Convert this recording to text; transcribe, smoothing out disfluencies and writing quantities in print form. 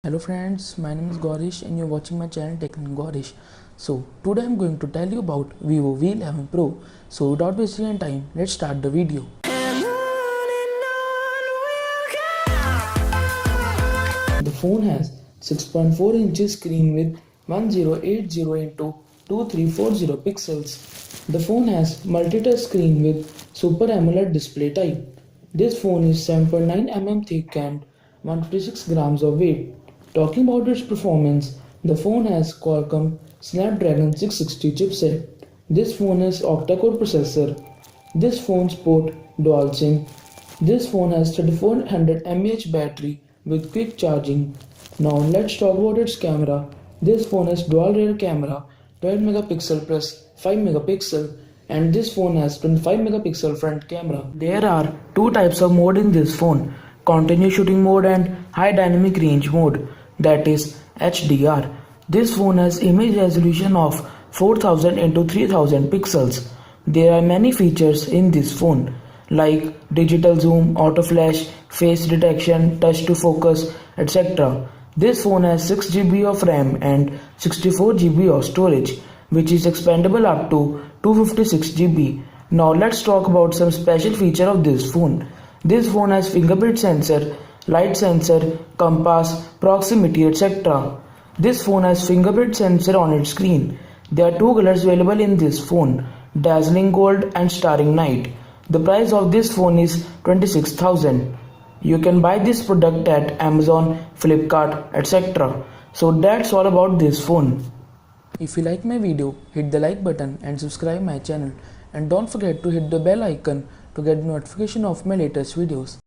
Hello friends, my name is Gaurish and you're watching my channel Tech and Gaurish. So today I'm going to tell you about Vivo V11 Pro. So without wasting any time, let's start the video. The phone has 6.4 inches screen with 1080 into 2340 pixels. The phone has multi-touch screen with Super AMOLED display type. This phone is 7.9 mm thick and 156 grams of weight. Talking about its performance, the phone has Qualcomm Snapdragon 660 chipset. This phone has octa-core processor. This phone supports dual SIM. This phone has 3400 mAh battery with quick charging. Now let's talk about its camera. This phone has dual rear camera, 12 megapixel plus 5 megapixel, and this phone has 25 megapixel front camera. There are two types of mode in this phone: continuous shooting mode and high dynamic range mode, that is HDR. This phone has image resolution of 4000 into 3000 pixels. There are many features in this phone like digital zoom, auto flash, face detection, touch to focus, etc. This phone has 6 GB of RAM and 64 GB of storage, which is expandable up to 256 GB. Now let's talk about some special feature of this phone. This phone has fingerprint sensor, light sensor, compass, proximity, etc. This phone has fingerprint sensor on its screen. There are two colors available in this phone: dazzling gold and staring night. The price of this phone is 26,000. You can buy this product at Amazon, Flipkart, etc. So that's all about this phone. If you like my video, hit the like button and subscribe my channel, and don't forget to hit the bell icon to get notification of my latest videos.